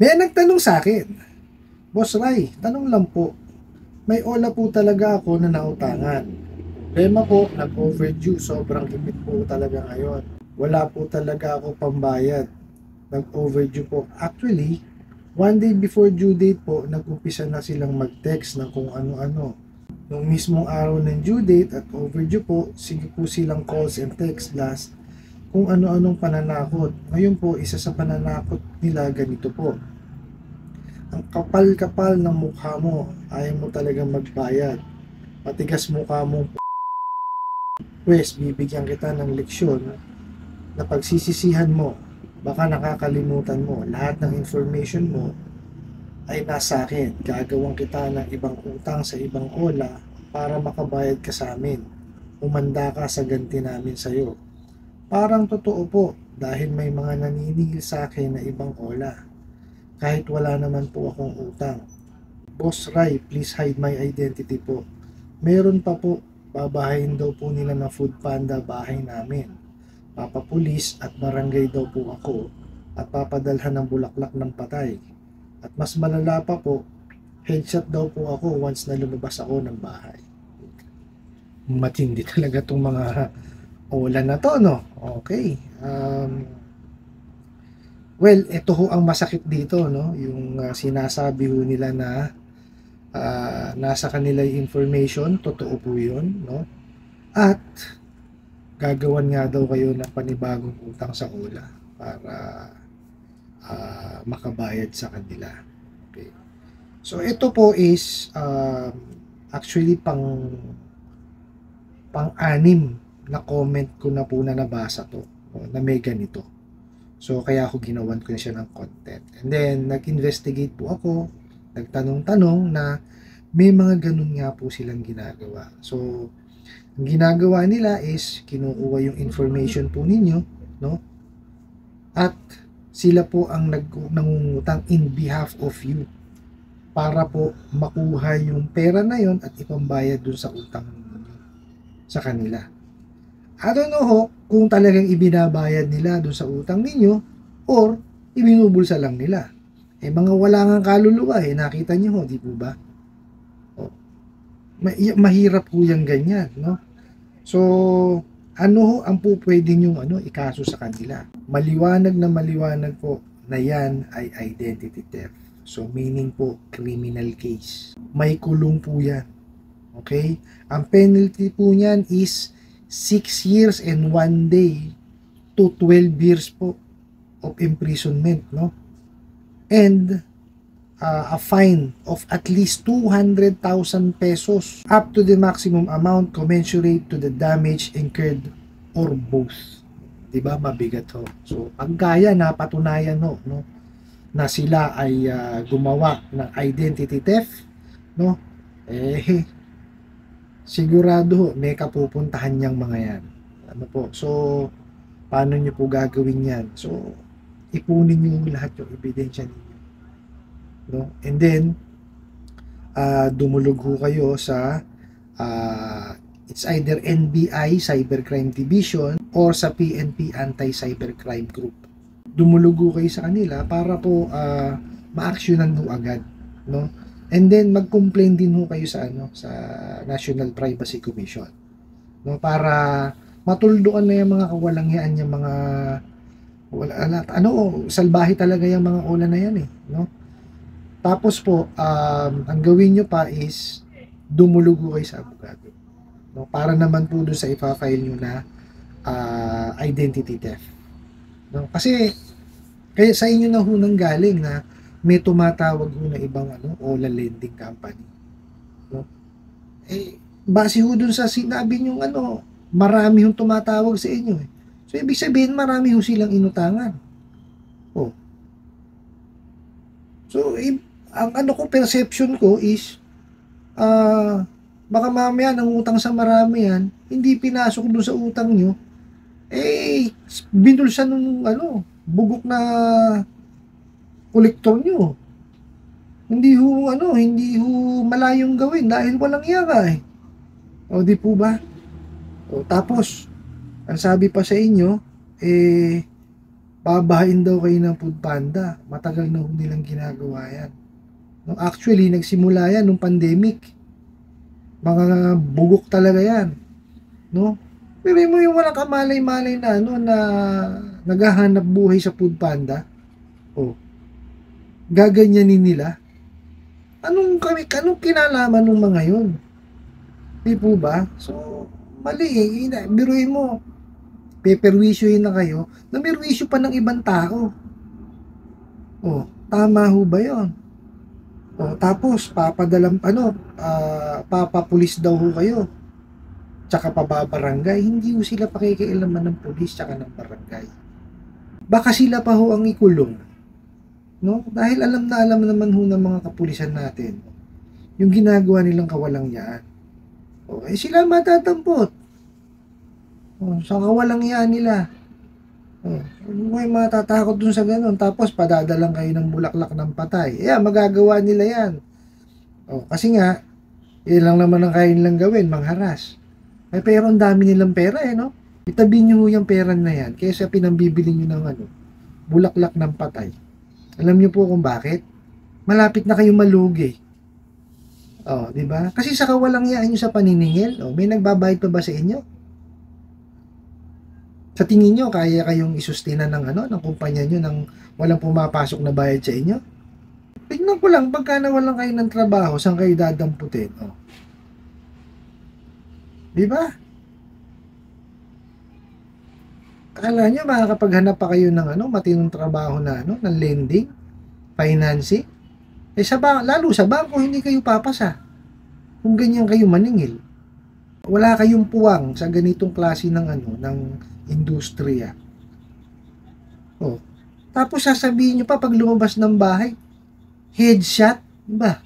May nagtanong sa akin, Boss Ray, tanong lang po, may ola po talaga ako na nautangan. Problema po, nag-overdue, sobrang hipit po talaga ngayon. Wala po talaga ako pambayad. Nag-overdue po. Actually, one day before due date po, nag-umpisa na silang mag-text ng kung ano-ano. Nung mismong araw ng due date at overdue po, sige po silang calls and text last kung ano-anong pananakot. Ngayon po, isa sa pananakot nila ganito po. Ang kapal-kapal ng mukha mo, ayaw mo talagang magbayad. Matigas mukha mo, pwes, bibigyan kita ng leksyon na pagsisisihan mo, baka nakakalimutan mo, lahat ng information mo ay nasa akin. Gagawang kita ng ibang utang sa ibang ola para makabayad ka sa amin. Umanda ka sa ganti namin sa'yo. Parang totoo po dahil may mga naniningil sa akin na ibang ola. Kahit wala naman po akong utang. Boss Ray, please hide my identity po. Meron pa po, babahayin daw po nila na Food Panda bahay namin. Papapulis at barangay daw po ako at papadalhan ng bulaklak ng patay. At mas malala pa po, headshot daw po ako once na lumabas ako ng bahay. Matindi talaga itong mga ola na to, no? Okay. Well, ito ho ang masakit dito, no? Yung sinasabi ho nila na nasa kanila yung information, totoo po yun, no? At gagawan nga daw kayo ng panibagong utang sa ola para makabayad sa kanila. Okay. So ito po is actually pang-anim na comment ko na po na nabasa to, no? Na may ganito. So, kaya ako ginawan ko na siya ng content. And then, nag-investigate po ako, nagtanong-tanong na may mga ganun nga po silang ginagawa. So, ang ginagawa nila is, kinukuha yung information po ninyo, no? At sila po ang nangungutang in behalf of you para po makuha yung pera na yon at ipambayad dun sa utang ninyo sa kanila. I don't know ho, kung talagang ibinabayad nila doon sa utang ninyo or ibinubulsa lang nila. Eh mga wala nga kaluluwa nakita niyo ho, di po ba? Oh, mahirap po yung ganyan, no? So, ano ho ang po pwede niyong ikaso sa kanila? Maliwanag na maliwanag po na yan ay identity theft. So, meaning po, criminal case. May kulong po yan. Okay? Ang penalty po niyan is 6 years and 1 day to 12 years po of imprisonment, no? And a fine of at least 200,000 pesos up to the maximum amount commensurate to the damage incurred or both. Diba? Mabigat ho. So, pag kaya napatunayan no, na sila ay gumawa ng identity theft, no? Sigurado may kapupuntahan niyang mga yan. Ano po? So, paano niyo po gagawin yan? So, ipunin niyo lahat yung ebidensya ninyo. No? And then, dumulog ho kayo sa it's either NBI, Cybercrime Division, or sa PNP Anti-Cybercrime Group. Dumulog ho kayo sa kanila para po ma-actionan ho agad. No? And then mag-complain din ho kayo sa sa National Privacy Commission. No, para matuldukan na yung mga kawalangyaan yung mga salbahe talaga yung mga ola na yan no? Tapos po ang gawin nyo pa is dumulog ho kayo sa abogado. No, para naman po doon sa ipa-file nyo na identity theft. No, kasi kaya sa inyo na ho nang galing na may tumatawag ho na ibang ola lending company, no? Base ho dun sa sinabi nyo marami hong tumatawag sa inyo so ibig sabihin marami ho silang inutangan. So ang ko perception ko is baka mamaya nangutang sa marami yan, hindi pinasok dun sa utang nyo, binulsa nung bugok na kolektor nyo. Hindi ho malayong gawin dahil walang yaka O di po ba? O tapos, ang sabi pa sa inyo, babahain daw kayo ng Food Panda. Matagal na ho nilang ginagawa yan. No, actually, nagsimula yan nung pandemic. Mga bugok talaga yan. No? Pero mo yung walang kamalay-malay na ano na naghahanap buhay sa Food Panda. Oh, gaganyanin nila. Anong kinalaman ng mga yun? Di po ba? So, mali eh. Biruin mo. Peperwisyohin na kayo. Namirwisyo pa ng ibang tao. Oh, tama ho ba yun? Oh, tapos, papapulis daw ho kayo. Tsaka pababarangay. Hindi ho sila pakikialaman ng pulis tsaka ng barangay. Baka sila pa ho ang ikulong. No? Dahil alam naman ho ng mga kapulisan natin yung ginagawa nilang kawalangyaan. O, sila matatampot. O, sa kawalangyaan nila. O, may matatakot dun sa ganun. Tapos padadalang kayo ng bulaklak ng patay. Magagawa nila yan. O, kasi nga, yun lang naman ang kaya nilang gawin, mangharas. Pero ang dami nilang pera no? Itabi nyo yung pera na yan kaysa pinambibili nyo ng bulaklak ng patay. Alam niyo po kung bakit? Malapit na kayong malugi. Oh, di ba? Kasi sa kawalangyaan niyo sa paniningil, may nagbabayad pa ba sa inyo? Sa tingin niyo kaya kayong isustina ng kumpanya niyo nang walang pumapasok na bayad sa inyo? Tingnan ko lang pagka nawalan kayo ng trabaho, saan kayo dadamputin? Oh. Di ba? Akala niyo makakapaghanap pa kayo ng matinong trabaho na ng lending, financing? Lalo sa bangko hindi kayo papasa. Kung ganyan kayo maningil. Wala kayong puwang sa ganitong klase ng ng industriya. Oh. Tapos sasabihin niyo pa pag lumabas ng bahay, headshot, ba?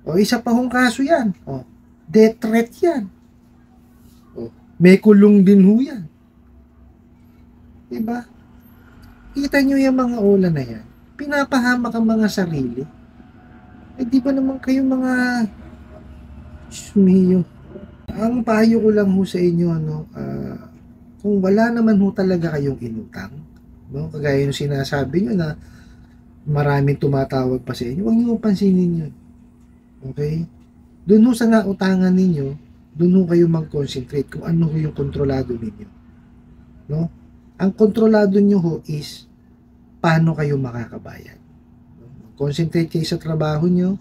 O isa pa hong kaso 'yan. Oh. Death threat 'yan. Oh. May kulong din ho 'yan. Diba? Kita nyo yung mga ola na yan. Pinapahamak ang mga sarili. Di ba naman kayo mga sumiyo. Ang payo ko lang ho sa inyo, kung wala naman ho talaga kayong inutang, kagaya yung sinasabi nyo na maraming tumatawag pa sa inyo, huwag nyo pansinin yun. Okay? Doon ho sa nautangan ninyo, doon ho kayo mag-concentrate kung ano ho yung kontrolado ninyo. No? Ang kontrolado nyo ho is paano kayo makakabayad. Concentrate kayo sa trabaho nyo,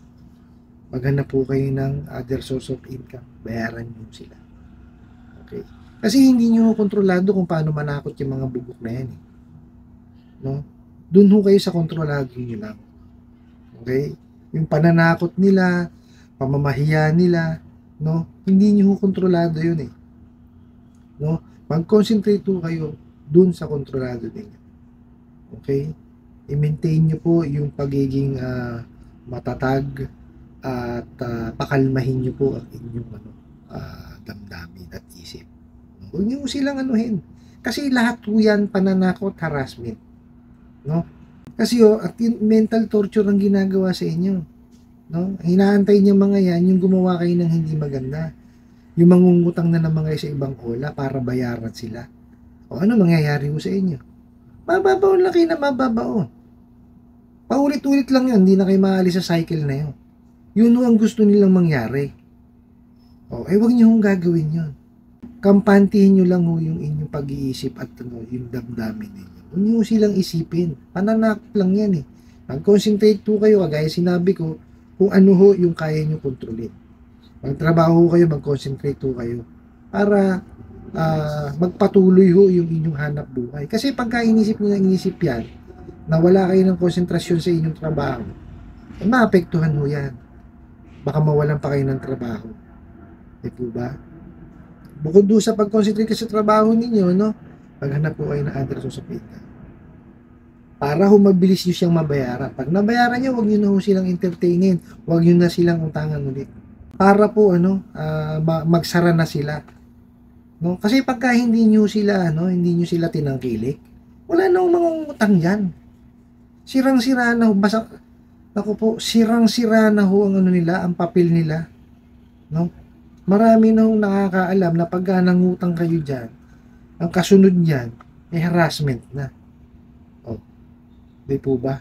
maghanap po kayo ng other source of income, bayaran nyo sila. Okay? Kasi hindi nyo kontrolado kung paano manakot yung mga bugok na yan. No? Doon ho kayo sa kontrolado nyo lang. Okay? Yung pananakot nila, pamamahiya nila, no? Hindi nyo ho kontrolado yun eh. No? Mag-concentrate ho kayo dun sa kontrolado ninyo. Okay? I-maintain nyo po yung pagiging matatag at pakalmahin nyo po ang inyong damdamin at isip. Huwag nyo silang anuhin. Kasi lahat po yan pananakot, harassment. No? Kasi mental torture ang ginagawa sa inyo. No? Hinaantay niya mga yan, yung gumawa kayo ng hindi maganda. Yung mangungutang na naman kayo sa ibang ola para bayaran sila. O ano mangyayari mo sa inyo? Mababaon lang kayo na mababaon. Paulit-ulit lang yun, hindi na kayo maalis sa cycle na yun. Yun ang gusto nilang mangyari. Huwag niyo hong gagawin yun. Kampantihin nyo lang yung inyong pag-iisip at yung damdamin ninyo. Huwag niyo silang isipin. Pananakot lang yan eh. Mag-concentrate po kayo, kagaya sinabi ko, kung ano ho yung kaya nyo kontrolin. Magtrabaho kayo, mag-concentrate po kayo. Para magpatuloy ho yung inyong hanap buhay. Kasi pagka inisip nyo na inisip yan, na wala kayo ng konsentrasyon sa inyong trabaho, maapektuhan ho yan. Baka mawalan pa kayo ng trabaho. Po ba? Bukod doon sa pag-concentrate sa trabaho ninyo, maghanap po kayo ng other source of income. Para ho mabilis nyo siyang mabayaran. Pag nabayaran nyo, huwag nyo na ho silang entertainin. Huwag nyo na silang utangan ulit. Para po magsara na sila. No? Kasi pagka hindi nyo sila tinangkilik, wala nang mga utang diyan. Sirang-sira na ho, sirang-sira na ho ang nila, ang papel nila. No? Marami na ho nakakaalam na pagka nangutang kayo diyan, ang kasunod niyan ay harassment na. Di po ba?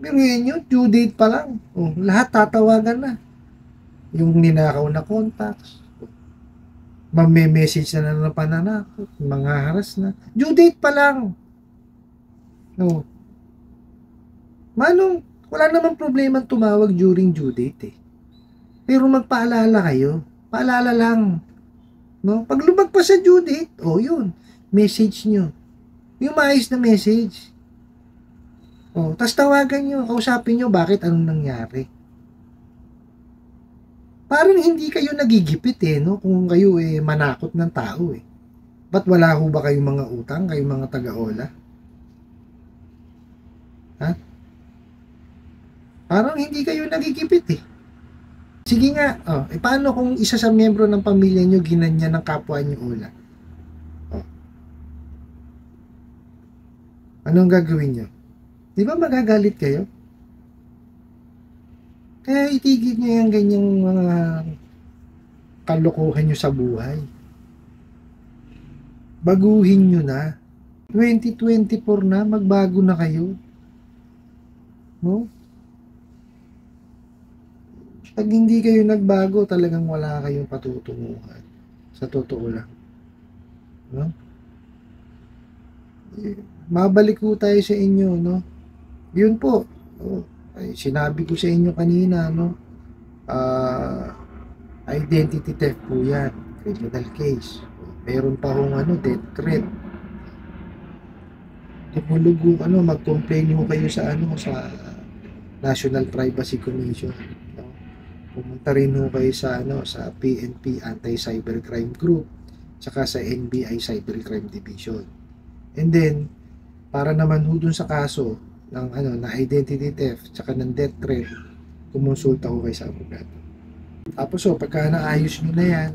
Pero yun, due date pa lang. Lahat tatawagan na. Yung ninakaw na contacts, message na ng pananakot, mga haras na. Due date pa lang. No. Manong, wala namang problema tumawag during due date eh. Pero magpaalala kayo. Paalala lang. No? Pag lumagpas sa due date, yun. Message nyo. Yung maayos na message. Tapos tawagan nyo, kausapin nyo bakit anong nangyari. Parang hindi kayo nagigipit no? Kung kayo manakot ng tao Ba't wala ho ba kayong mga utang, kayong mga taga-ola? Ha? Parang hindi kayo nagigipit Sige nga, paano kung isa sa miyembro ng pamilya nyo ginanyan ng kapwa nyo ola? Anong gagawin nyo? Di ba magagalit kayo? Kaya itigil nyo yung ganyang mga kalokohan nyo sa buhay. Baguhin nyo na. 2024 na, magbago na kayo. No? Pag hindi kayo nagbago, talagang wala kayong patutunguhan. Sa totoo lang. No? Mabalik po tayo sa inyo, no? Yun po. Sinabi ko sa inyo kanina, no? Identity theft po yan. Criminal case. Meron pa hong death threat. Tumulugo, mag-complain ho kayo sa sa National Privacy Commission. Pumunta rin ho kayo sa sa PNP Anti-Cybercrime Group, saka sa NBI Cybercrime Division. And then para naman ho dun sa kaso ng na identity theft saka ng death threat, kumonsulta ho kayo sa abogado. Tapos pagka naayos nyo na yan,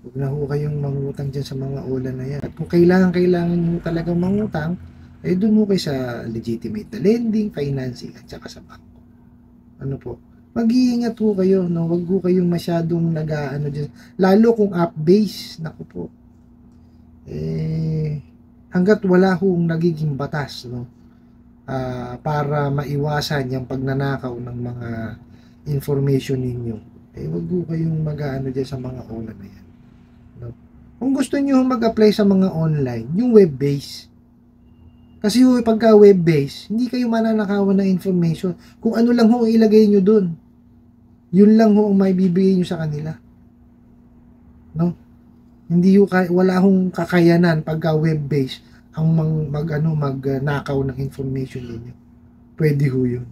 huwag na ho kayong mangutang dyan sa mga ola na yan. At kung kailangan nyo talagang mangutang, dun ho kayo sa legitimate na lending, financing, at saka sa bangko. Ano po? Mag-iingat ho kayo, no? Huwag ho kayong masyadong dyan. Lalo kung app-based, naku po. Hanggat wala hong nagiging batas, no? Para maiwasan yung pagnanakaw ng mga information ninyo, huwag ho kayong dyan sa mga ola na yan. No? Kung gusto nyo mag-apply sa mga online, yung web-based. Kasi pagka web-based, hindi kayo mananakawan ng information. Kung ano lang ho ilagay nyo dun, yun lang ho ang may bibigay nyo sa kanila. No? Hindi ho wala hong kakayanan pagka web-based ang magnakaw ng information ninyo. Pwede ho yun.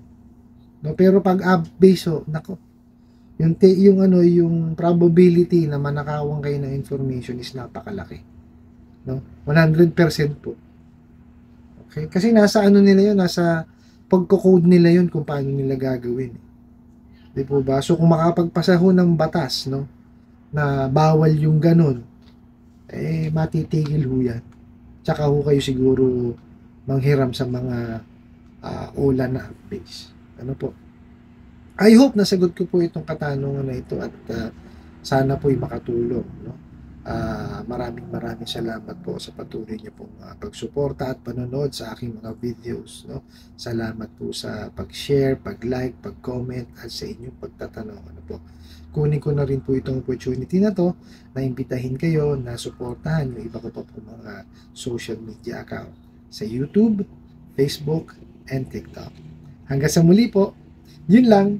No? Pero pag app-based nako. Yung probability na manakawan kayo ng information is napakalaki. No? 100% po. Okay? Kasi nasa nila yun, nasa pagko-code nila yun kung paano nila gagawin. Di po ba? So kung makapagpasa ho ng batas, no, na bawal yung ganun, matitigil ho yan. Tsaka ho kayo siguro manghiram sa mga ola na base. Ano po? I hope nasagot ko po itong katanungan na ito at sana po'y makatulong, no? Maraming salamat po sa patuloy niyo pong pagsuporta at panonood sa aking mga videos, no? Salamat po sa pag-share, pag-like, pag-comment at sa inyong pagtatanong. Ano po? Kunin ko na rin po itong opportunity na to na imbitahin kayo na suportahan yung iba ko pa po mga social media account sa YouTube, Facebook, and TikTok. Hanggang sa muli po, yun lang.